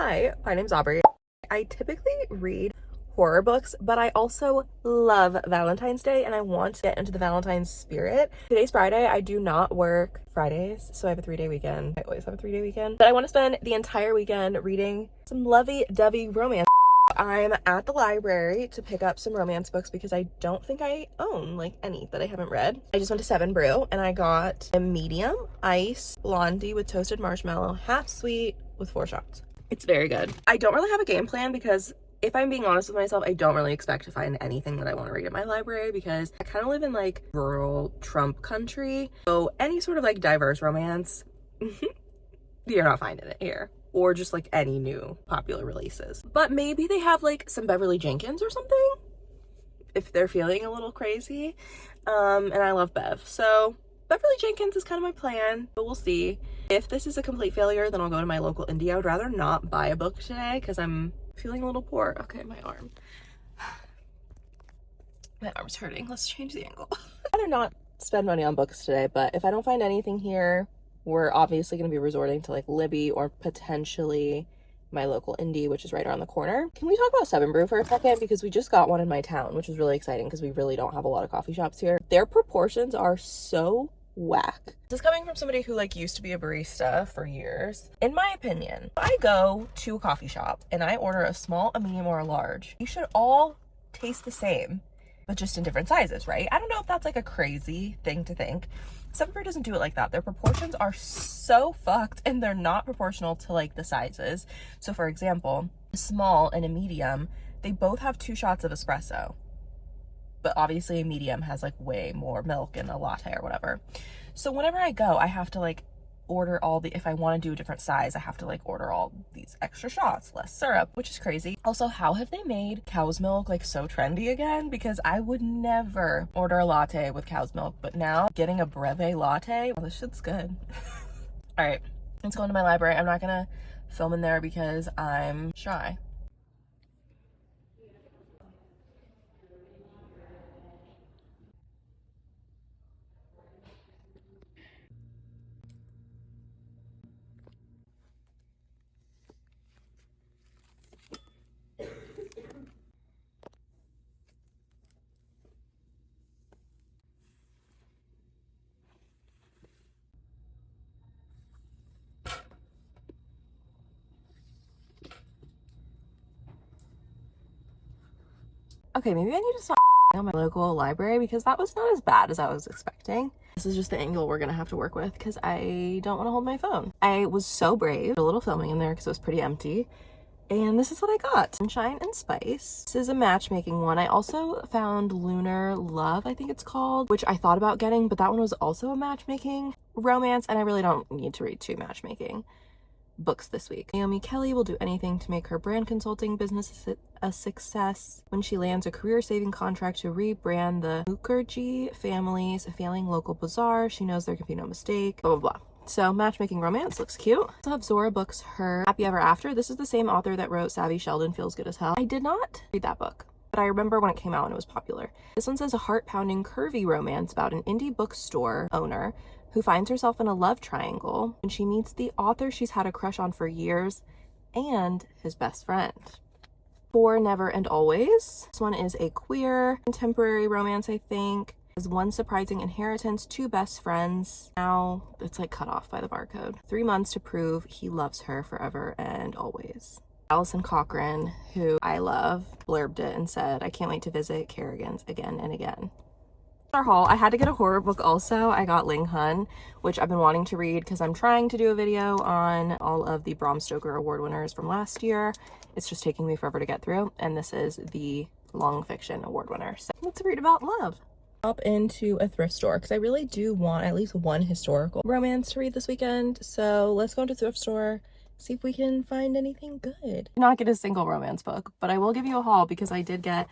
Hi, my name's Aubrey. I typically read horror books, but I also love Valentine's Day and I want to get into the Valentine's spirit. Today's Friday. I do not work Fridays, so I have a 3-day weekend. I always have a 3-day weekend. But I want to spend the entire weekend reading some lovey-dovey romance. I'm at the library to pick up some romance books because I don't think I own like any that I haven't read. I just went to 7 Brew and I got a medium ice blondie with toasted marshmallow, half sweet with 4 shots. It's very good. I don't really have a game plan because if I'm being honest with myself, I don't really expect to find anything that I want to read at my library because I kind of live in like rural Trump country. So any sort of like diverse romance, you're not finding it here. Or just like any new popular releases. But maybe they have like some Beverly Jenkins or something if they're feeling a little crazy. And I love Bev. So Beverly Jenkins is kind of my plan, but we'll see. If this is a complete failure, then I'll go to my local indie. I would rather not buy a book today because I'm feeling a little poor. Okay, my arm. My arm's hurting. Let's change the angle. I'd rather not spend money on books today, but if I don't find anything here, we're obviously going to be resorting to like Libby or potentially my local indie, which is right around the corner. Can we talk about 7 Brew for a second? Because we just got one in my town, which is really exciting because we really don't have a lot of coffee shops here. Their proportions are so whack. This is coming from somebody who like used to be a barista for years. In my opinion, if I go to a coffee shop and I order a small, a medium, or a large, you should all taste the same, but just in different sizes, right? I don't know if that's like a crazy thing to think. 7 Brew doesn't do it like that. Their proportions are so fucked and they're not proportional to like the sizes. So for example, a small and a medium, they both have 2 shots of espresso. But obviously a medium has like way more milk in a latte or whatever. So whenever I go, I have to like order all the, if I want to do a different size, I have to like order all these extra shots, less syrup, which is crazy. Also, how have they made cow's milk like so trendy again? Because I would never order a latte with cow's milk, but now getting a breve latte, well, this shit's good. All right, let's go into my library. I'm not gonna film in there because I'm shy. Okay, maybe I need to stop on my local library because that was not as bad as I was expecting. This is just the angle we're gonna have to work with because I don't want to hold my phone. I was so brave. A little filming in there because it was pretty empty. And this is what I got. Sunshine and Spice. This is a matchmaking one. I also found Lunar Love, I think it's called, which I thought about getting, but that one was also a matchmaking romance, and I really don't need to read 2 matchmaking books this week. Naomi Kelly will do anything to make her brand consulting business a success when she lands a career-saving contract to rebrand the Mukherjee family's failing local bazaar. She knows there can be no mistake, blah, blah, blah. So matchmaking romance looks cute. I also have Zora books her Happy Ever After. This is the same author that wrote Savvy Sheldon Feels Good as Hell. I did not read that book, but I remember when it came out and it was popular. This one says a heart-pounding curvy romance about an indie bookstore owner who finds herself in a love triangle when she meets the author she's had a crush on for years and his best friend. For Never and Always. This one is a queer contemporary romance, I think. There's one surprising inheritance, 2 best friends. Now it's like cut off by the barcode. 3 months to prove he loves her forever and always. Allison Cochran, who I love, blurbed it and said, I can't wait to visit Kerrigan's again and again. Our haul. I had to get a horror book also. I got Ling Hun, which I've been wanting to read because I'm trying to do a video on all of the Bram Stoker award winners from last year. It's just taking me forever to get through, and this is the long fiction award winner. So let's read about love. Up into a thrift store because I really do want at least one historical romance to read this weekend. So let's go into a thrift store, see if we can find anything good. Not get a single romance book, but I will give you a haul because I did get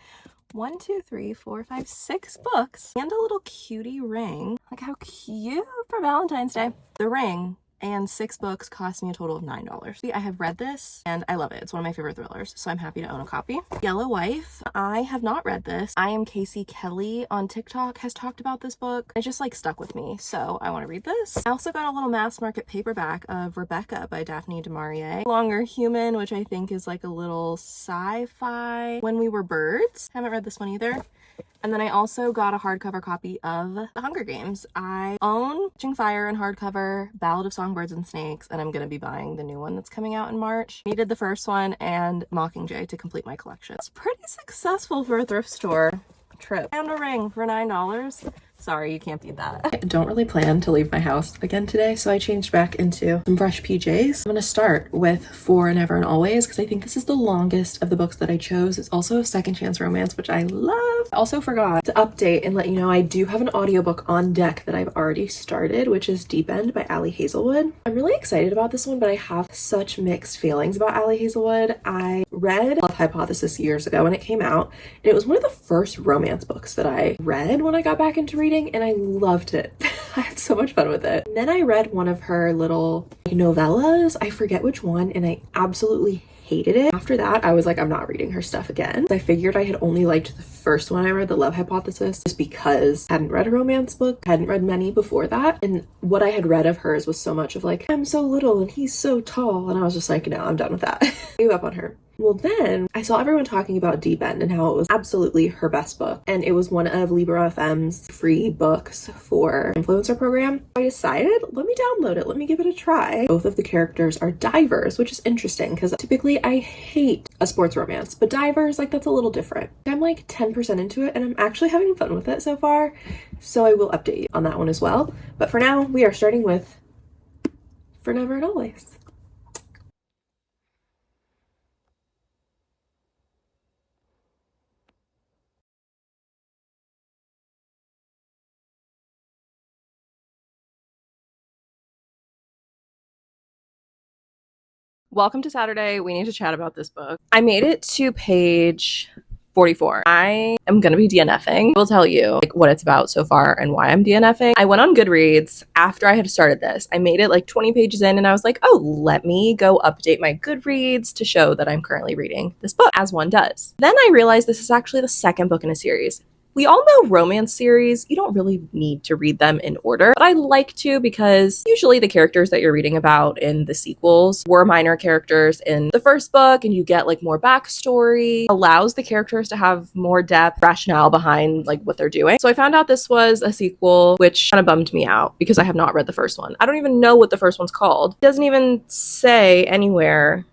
1, 2, 3, 4, 5, 6 books and a little cutie ring. Like how cute for Valentine's Day. The ring and 6 books cost me a total of $9. I have read this and I love it. It's one of my favorite thrillers, so I'm happy to own a copy. Yellow Wife, I have not read this. I am Casey Kelly on TikTok has talked about this book. It just like stuck with me, so I want to read this. I also got a little mass market paperback of Rebecca by Daphne du Maurier. Longer Human, which I think is like a little sci-fi. When We Were Birds. Haven't read this one either. And then I also got a hardcover copy of The Hunger Games. I own Catching Fire in hardcover, Ballad of Songbirds and Snakes, and I'm going to be buying the new one that's coming out in March. Needed the first one and Mockingjay to complete my collection. It's pretty successful for a thrift store trip. And a ring for $9. Sorry, you can't beat that. I don't really plan to leave my house again today, so I changed back into some fresh PJs. I'm gonna start with For and Ever and Always because I think this is the longest of the books that I chose. It's also a second chance romance, which I love. I also forgot to update and let you know I do have an audiobook on deck that I've already started, which is Deep End by Ali Hazelwood. I'm really excited about this one, but I have such mixed feelings about Ali Hazelwood. I read Love Hypothesis years ago when it came out, and it was one of the first romance books that I read when I got back into reading, and I loved it. I had so much fun with it. And then I read one of her little novellas, I forget which one, and I absolutely hated it. After that, I was like, I'm not reading her stuff again. I figured I had only liked the first one I read, The Love Hypothesis, just because I hadn't read a romance book, hadn't read many before that, and what I had read of hers was so much of like, I'm so little and he's so tall, and I was just like, no, I'm done with that. I gave up on her. Well, then I saw everyone talking about Deep End and how it was absolutely her best book. And it was one of Libra FM's free books for influencer program. I decided, let me download it. Let me give it a try. Both of the characters are divers, which is interesting because typically I hate a sports romance, but divers, like that's a little different. I'm like 10% into it and I'm actually having fun with it so far. So I will update you on that one as well. But for now, we are starting with For Never and Always. Welcome to Saturday. We need to chat about this book. I made it to page 44. I am going to be DNFing. I will tell you like what it's about so far and why I'm DNFing. I went on Goodreads after I had started this. I made it like 20 pages in and I was like, oh, let me go update my Goodreads to show that I'm currently reading this book, as one does. Then I realized this is actually the second book in a series. We all know romance series, you don't really need to read them in order, but I like to because usually the characters that you're reading about in the sequels were minor characters in the first book, and you get like more backstory, allows the characters to have more depth, rationale behind like what they're doing. So I found out this was a sequel, which kind of bummed me out because I have not read the first one. I don't even know what the first one's called. It doesn't even say anywhere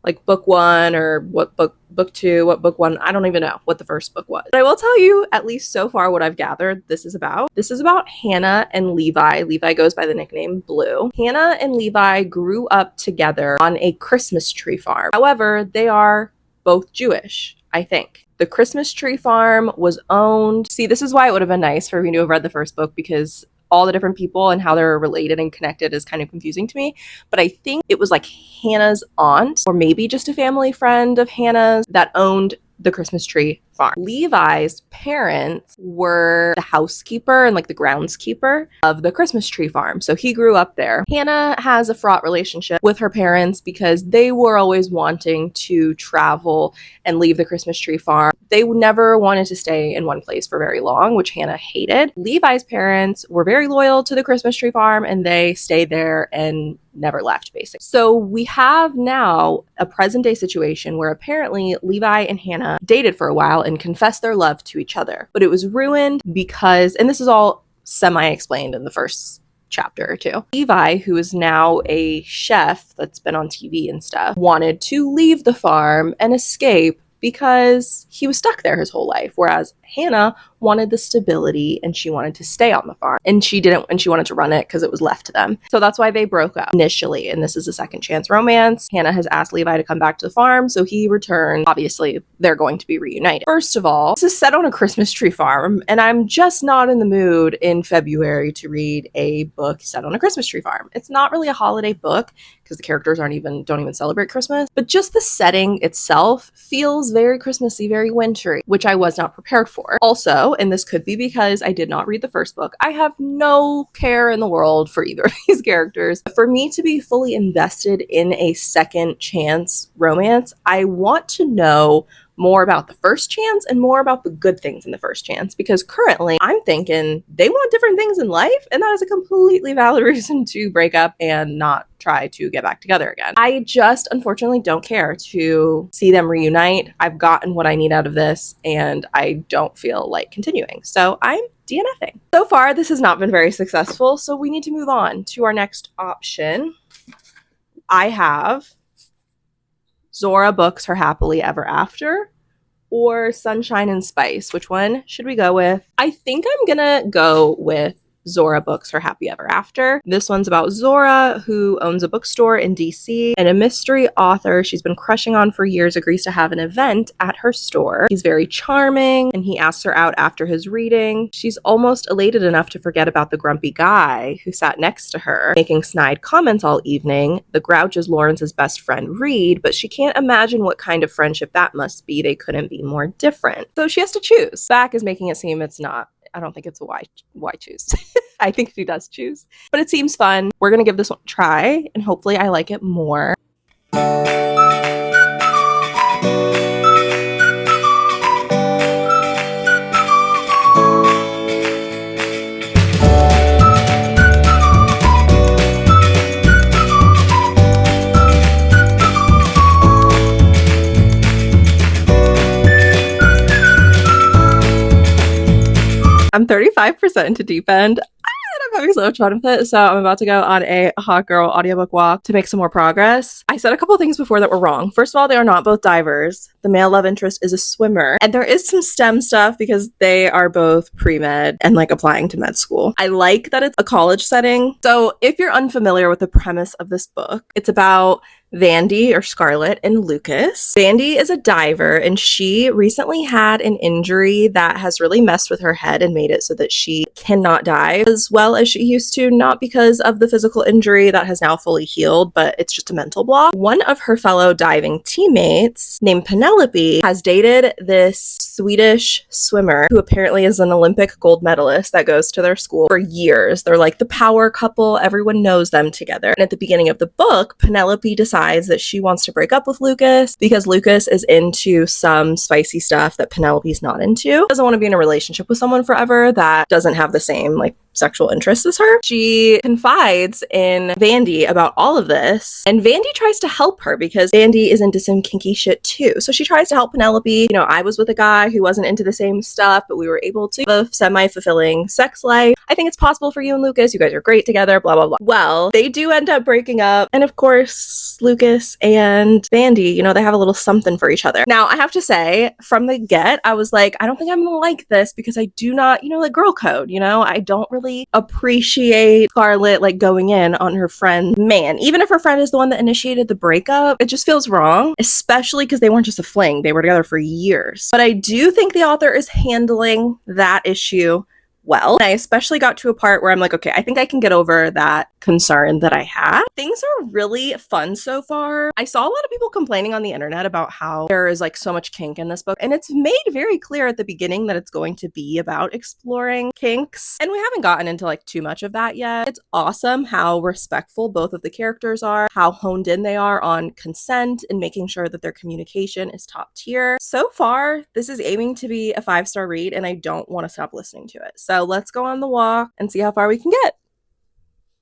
like book one or what book two, what book one. I don't even know what the first book was. But I will tell you, at least so far, what I've gathered this is about. This is about Hannah and Levi. Levi goes by the nickname Blue. Hannah and Levi grew up together on a Christmas tree farm. However, they are both Jewish, I think. The Christmas tree farm was owned. See, this is why it would have been nice for me to have read the first book, because all the different people and how they're related and connected is kind of confusing to me. But I think it was like Hannah's aunt, or maybe just a family friend of Hannah's, that owned the Christmas tree farm. Levi's parents were the housekeeper and like the groundskeeper of the Christmas tree farm. So he grew up there. Hannah has a fraught relationship with her parents because they were always wanting to travel and leave the Christmas tree farm. They never wanted to stay in one place for very long, which Hannah hated. Levi's parents were very loyal to the Christmas tree farm and they stayed there and never left, basically. So we have now a present day situation where apparently Levi and Hannah dated for a while and confessed their love to each other. But it was ruined because, and this is all semi-explained in the first chapter or two, Levi, who is now a chef that's been on TV and stuff, wanted to leave the farm and escape because he was stuck there his whole life, whereas Hannah wanted the stability and she wanted to stay on the farm, and she didn't, and she wanted to run it because it was left to them. So that's why they broke up initially, and this is a second chance romance. Hannah has asked Levi to come back to the farm, so he returned. Obviously, they're going to be reunited. First of all, this is set on a Christmas tree farm, and I'm just not in the mood in February to read a book set on a Christmas tree farm. It's not really a holiday book because the characters don't even celebrate Christmas. But just the setting itself feels very Christmassy, very wintry, which I was not prepared for. Also, and this could be because I did not read the first book, I have no care in the world for either of these characters. For me to be fully invested in a second chance romance, I want to know more about the first chance and more about the good things in the first chance, because currently I'm thinking they want different things in life, and that is a completely valid reason to break up and not try to get back together again. I just unfortunately don't care to see them reunite. I've gotten what I need out of this, and I don't feel like continuing. So I'm DNFing. So far, this has not been very successful, so we need to move on to our next option. I have Zora books Her Happily Ever After or Sunshine and Spice. Which one should we go with? I think I'm gonna go with Zora books Her Happy Ever After. This one's about Zora, who owns a bookstore in DC, and a mystery author she's been crushing on for years agrees to have an event at her store. He's very charming, and he asks her out after his reading. She's almost elated enough to forget about the grumpy guy who sat next to her, making snide comments all evening. The grouch is Lawrence's best friend, Reed, but she can't imagine what kind of friendship that must be. They couldn't be more different. So she has to choose. Back is making it seem it's not. I don't think it's a why choose. I think she does choose, but it seems fun. We're going to give this one a try, and hopefully I like it more. I'm 35% into Deep End. I'm having so much fun with it, so I'm about to go on a hot girl audiobook walk to make some more progress. I said a couple things before that were wrong. First of all, they are not both divers. The male love interest is a swimmer, and there is some STEM stuff because they are both pre-med and like applying to med school. I like that it's a college setting. So if you're unfamiliar with the premise of this book, it's about Vandy, or Scarlett, and Lucas. Vandy is a diver, and she recently had an injury that has really messed with her head and made it so that she cannot dive as well as she used to, not because of the physical injury that has now fully healed, but it's just a mental block. One of her fellow diving teammates, named Penelope, has dated this Swedish swimmer who apparently is an Olympic gold medalist that goes to their school for years. They're like the power couple. Everyone knows them together. And at the beginning of the book, Penelope decides that she wants to break up with Lucas because Lucas is into some spicy stuff that Penelope's not into. Doesn't want to be in a relationship with someone forever that doesn't have the same like sexual interests as her. She confides in Vandy about all of this, and Vandy tries to help her because Vandy is into some kinky shit too. So she tries to help Penelope. You know, I was with a guy who wasn't into the same stuff, but we were able to have a semi-fulfilling sex life. I think it's possible for you and Lucas. You guys are great together, blah, blah, blah. Well, they do end up breaking up. And of course, Lucas and Vandy, you know, they have a little something for each other. Now, I have to say, from the get, I was like, I don't think I'm gonna like this because I do not, you know, like girl code, you know? I don't really appreciate Scarlett like going in on her friend man. Even if her friend is the one that initiated the breakup, it just feels wrong, especially because they weren't just a fling. They were together for years. But I do think the author is handling that issue well. And I especially got to a part where I'm like, okay, I think I can get over that concern that I had. Things are really fun so far. I saw a lot of people complaining on the internet about how there is like so much kink in this book, and it's made very clear at the beginning that it's going to be about exploring kinks, and we haven't gotten into like too much of that yet. It's awesome how respectful both of the characters are, how honed in they are on consent and making sure that their communication is top tier. So far, this is aiming to be a 5-star read, and I don't want to stop listening to it. So let's go on the walk and see how far we can get.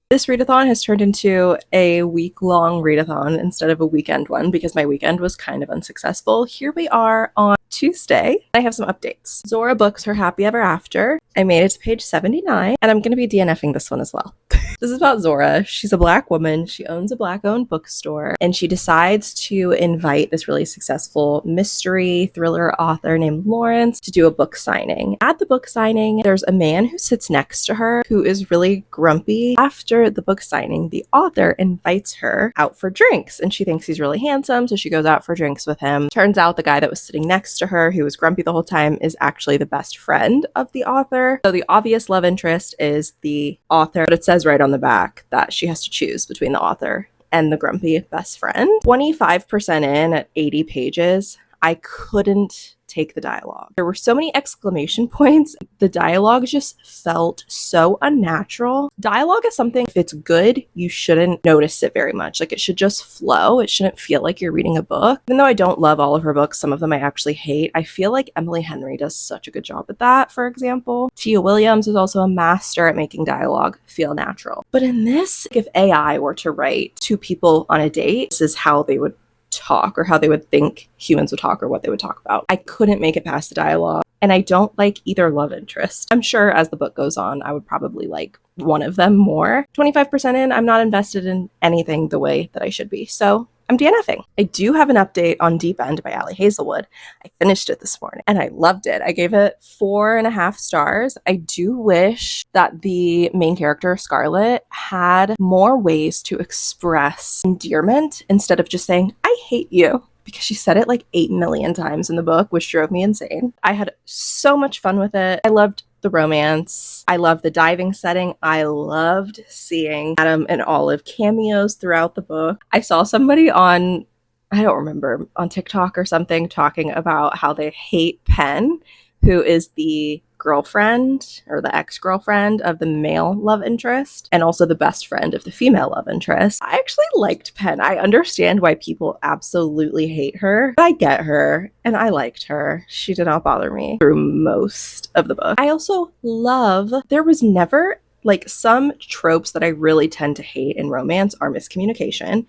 This readathon has turned into a week-long readathon instead of a weekend one because my weekend was kind of unsuccessful. Here we are on Tuesday. I have some updates. Zora books Her Happy Ever After. I made it to page 79, and I'm going to be DNFing this one as well. This is about Zora. She's a Black woman. She owns a Black-owned bookstore, and she decides to invite this really successful mystery thriller author named Lawrence to do a book signing. At the book signing, there's a man who sits next to her who is really grumpy. After the book signing, the author invites her out for drinks, and she thinks he's really handsome, so she goes out for drinks with him. Turns out the guy that was sitting next to her, who was grumpy the whole time, is actually the best friend of the author. So the obvious love interest is the author, but it says right on the back that she has to choose between the author and the grumpy best friend. 25% in at 80 pages, I couldn't take the dialogue. There were so many exclamation points. The dialogue just felt so unnatural. Dialogue is something, if it's good, you shouldn't notice it very much. Like, it should just flow. It shouldn't feel like you're reading a book. Even though I don't love all of her books, some of them I actually hate, I feel like Emily Henry does such a good job at that, for example. Tia Williams is also a master at making dialogue feel natural. But in this, if AI were to write two people on a date, this is how they would talk, or how they would think humans would talk, or what they would talk about. I couldn't make it past the dialogue, and I don't like either love interest. I'm sure as the book goes on, I would probably like one of them more. 25% in, I'm not invested in anything the way that I should be, so I'm DNFing. I do have an update on Deep End by Ali Hazelwood. I finished it this morning and I loved it. I gave it 4.5 stars. I do wish that the main character, Scarlett, had more ways to express endearment instead of just saying, "I hate you," because she said it like 8 million times in the book, which drove me insane. I had so much fun with it. I loved the romance. I loved the diving setting. I loved seeing Adam and Olive cameos throughout the book. I saw somebody on, I don't remember, on TikTok or something, talking about how they hate Penn, who is the girlfriend or the ex-girlfriend of the male love interest, and also the best friend of the female love interest. I actually liked Penn. I understand why people absolutely hate her, but I get her, and I liked her. She did not bother me through most of the book. I also love, there was never, like, some tropes that I really tend to hate in romance are miscommunication.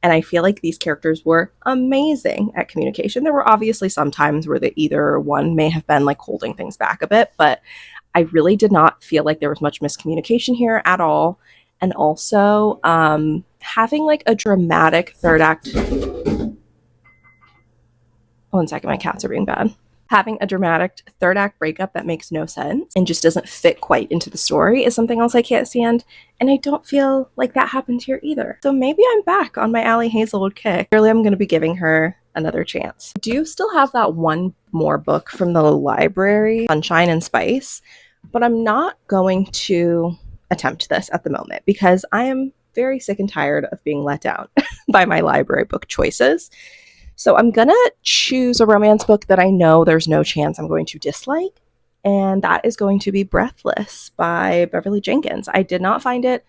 And I feel like these characters were amazing at communication. There were obviously some times where either one may have been like holding things back a bit, but I really did not feel like there was much miscommunication here at all. And also having like a dramatic third act. 1 second, my cats are being bad. Having a dramatic third act breakup that makes no sense and just doesn't fit quite into the story is something else I can't stand. And I don't feel like that happened here either. So maybe I'm back on my Ali Hazelwood kick. Clearly, I'm going to be giving her another chance. I do still have that one more book from the library, Sunshine and Spice, but I'm not going to attempt this at the moment because I am very sick and tired of being let down by my library book choices. So I'm gonna choose a romance book that I know there's no chance I'm going to dislike, and that is going to be Breathless by Beverly Jenkins. I did not find it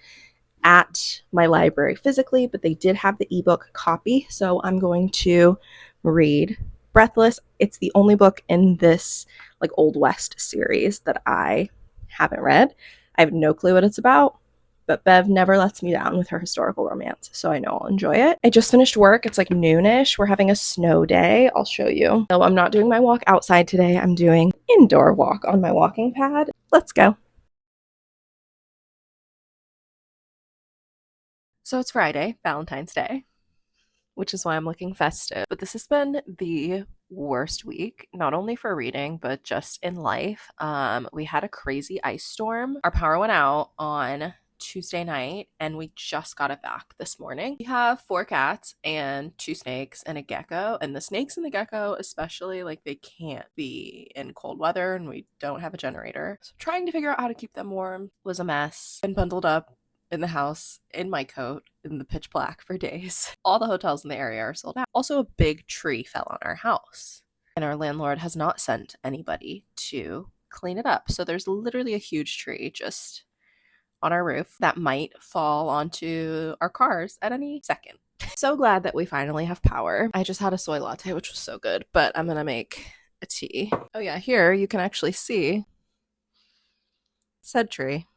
at my library physically, but they did have the ebook copy, so I'm going to read Breathless. It's the only book in this like Old West series that I haven't read. I have no clue what it's about, but Bev never lets me down with her historical romance, so I know I'll enjoy it. I just finished work. It's like noonish. We're having a snow day. I'll show you. So I'm not doing my walk outside today. I'm doing indoor walk on my walking pad. Let's go. So it's Friday, Valentine's Day, which is why I'm looking festive. But this has been the worst week, not only for reading, but just in life. We had a crazy ice storm. Our power went out on Tuesday night and we just got it back this morning. We have 4 cats and 2 snakes and a gecko, and the snakes and the gecko especially, like, they can't be in cold weather and we don't have a generator, so trying to figure out how to keep them warm was a mess. Been bundled up in the house in my coat in the pitch black for days. All the hotels in the area are sold out. Also, a big tree fell on our house and our landlord has not sent anybody to clean it up, so there's literally a huge tree just on our roof that might fall onto our cars at any second. So glad that we finally have power. I just had a soy latte, which was so good, but I'm gonna make a tea. Oh yeah, here you can actually see said tree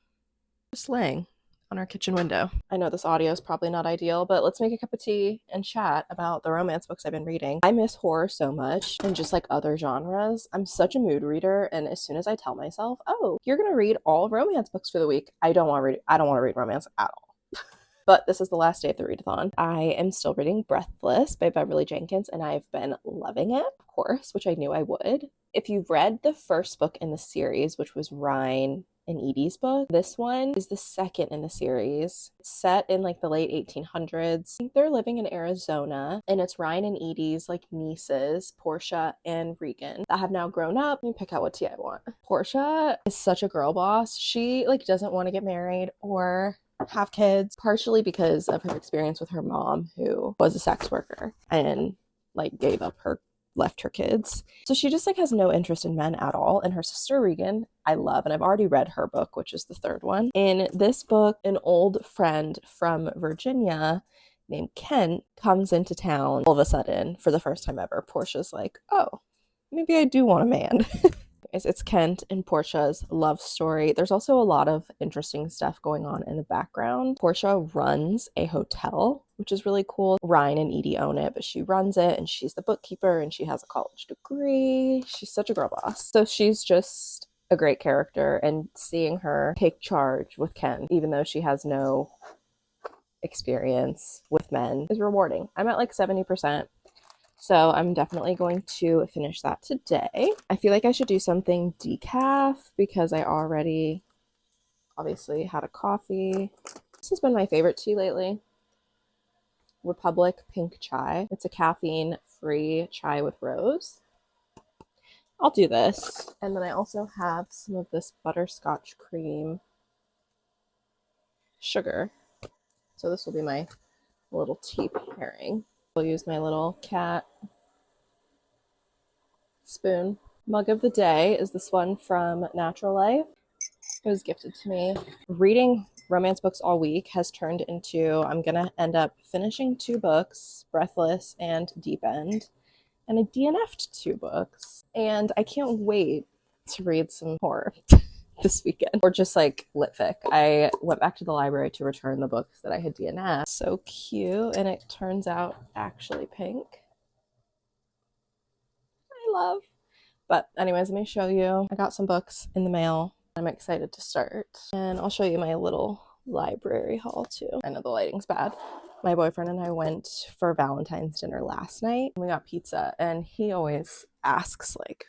just laying on our kitchen window. I know this audio is probably not ideal, but let's make a cup of tea and chat about the romance books I've been reading. I miss horror so much, and just like other genres. I'm such a mood reader, and as soon as I tell myself, oh, you're gonna read all romance books for the week, I don't want to read romance at all. But this is the last day of the readathon. I am still reading Breathless by Beverly Jenkins, and I've been loving it, of course, which I knew I would. If you've read the first book in the series, which was Ryan and Edie's book, this one is the second in the series. It's set in like the late 1800s. They're living in Arizona, and it's Ryan and Edie's like nieces, Portia and Regan, that have now grown up. Let me pick out what tea I want. Portia is such a girl boss. She like doesn't want to get married or have kids, partially because of her experience with her mom, who was a sex worker and like left her kids. So she just like has no interest in men at all. And her sister Regan, I love, and I've already read her book, which is the third one. In this book, an old friend from Virginia named Kent comes into town all of a sudden for the first time ever. Portia's like, oh, maybe I do want a man. It's Kent and Portia's love story. There's also a lot of interesting stuff going on in the background. Portia runs a hotel, which is really cool. Ryan and Edie own it, but she runs it and she's the bookkeeper and she has a college degree. She's such a girl boss. So she's just a great character, and seeing her take charge with Ken, even though she has no experience with men, is rewarding. I'm at like 70%. So I'm definitely going to finish that today. I feel like I should do something decaf because I already obviously had a coffee. This has been my favorite tea lately. Republic Pink Chai. It's a caffeine-free chai with rose. I'll do this. And then I also have some of this butterscotch cream sugar. So this will be my little tea pairing. I'll use my little cat spoon. Mug of the day is this one from Natural Life. It was gifted to me. Reading romance books all week has turned into, I'm gonna end up finishing 2 books, Breathless and Deep End, and I DNF'd 2 books. And I can't wait to read some horror this weekend, or just like lit fic. I went back to the library to return the books that I had DNF'd. So cute, and it turns out actually pink. I love. But anyways, let me show you. I got some books in the mail. I'm excited to start. And I'll show you my little library haul too. I know the lighting's bad. My boyfriend and I went for Valentine's dinner last night. We got pizza, and he always asks like,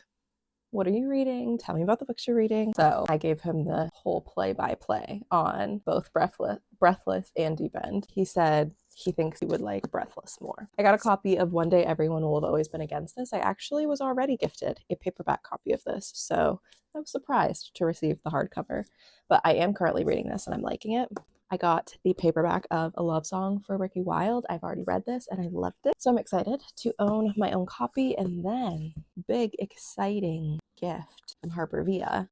what are you reading? Tell me about the books you're reading. So I gave him the whole play-by-play on both Breathless and Deep End. He said he thinks he would like Breathless more. I got a copy of One Day Everyone Will Have Always Been Against This. I actually was already gifted a paperback copy of this, so I was surprised to receive the hardcover. But I am currently reading this and I'm liking it. I got the paperback of A Love Song for Ricky Wilde. I've already read this and I loved it. So I'm excited to own my own copy. And then, big exciting gift from Harper Via,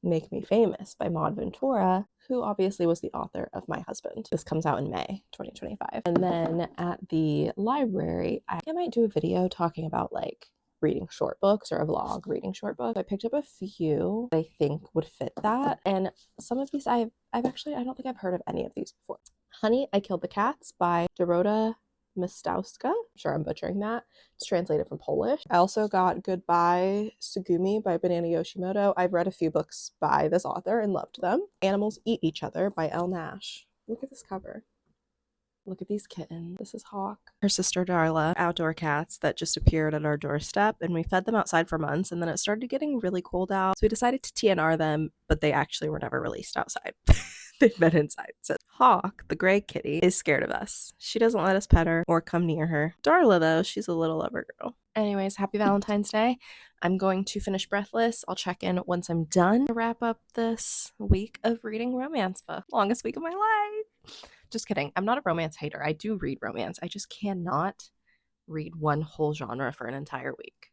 Make Me Famous by Maud Ventura, who obviously was the author of My Husband. This comes out in May 2025. And then at the library, I might do a video talking about like reading short books, or a vlog reading short books. I picked up a few I think would fit that. And some of these I've actually, I don't think I've heard of any of these before. Honey, I Killed the Cats by Dorota Mistowska. I'm sure I'm butchering that. It's translated from Polish. I also got Goodbye Sugumi by Banana Yoshimoto. I've read a few books by this author and loved them. Animals Eat Each Other by Elle Nash. Look at this cover. Look at these kittens. This is Hawk. Her sister Darla, outdoor cats that just appeared at our doorstep, and we fed them outside for months, and then it started getting really cold out. So we decided to TNR them, but they actually were never released outside. They've been inside. So Hawk, the gray kitty, is scared of us. She doesn't let us pet her or come near her. Darla, though, she's a little lover girl. Anyways, happy Valentine's Day. I'm going to finish Breathless. I'll check in once I'm done to wrap up this week of reading romance book. Longest week of my life. Just kidding. I'm not a romance hater. I do read romance. I just cannot read one whole genre for an entire week.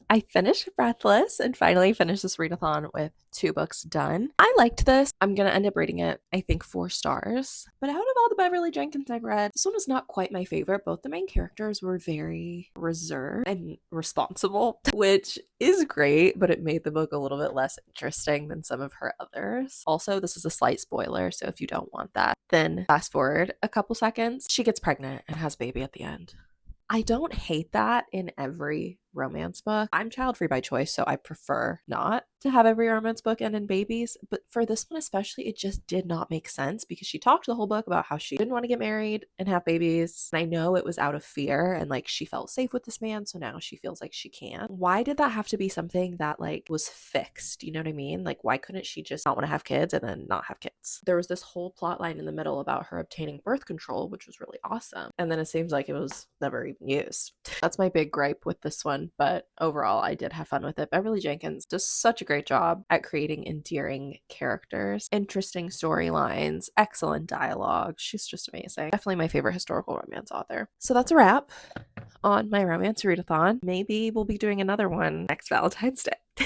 I finished Breathless and finally finished this readathon with 2 books done. I liked this. I'm going to end up rating it, I think, 4 stars. But out of all the Beverly Jenkins I've read, this one was not quite my favorite. Both the main characters were very reserved and responsible, which is great, but it made the book a little bit less interesting than some of her others. Also, this is a slight spoiler, so if you don't want that, then fast forward a couple seconds. She gets pregnant and has a baby at the end. I don't hate that in every romance book. I'm child free by choice, so I prefer not to have every romance book end in babies. But for this one especially, it just did not make sense because she talked the whole book about how she didn't want to get married and have babies. And I know it was out of fear and like she felt safe with this man, so now she feels like she can. Why did that have to be something that like was fixed? You know what I mean? Like, why couldn't she just not want to have kids and then not have kids? There was this whole plot line in the middle about her obtaining birth control, which was really awesome. And then it seems like it was never even used. That's my big gripe with this one, but overall I did have fun with it. Beverly Jenkins does such a great job at creating endearing characters, interesting storylines, excellent dialogue. She's just amazing. Definitely my favorite historical romance author. So that's a wrap on my romance readathon. Maybe we'll be doing another one next Valentine's Day.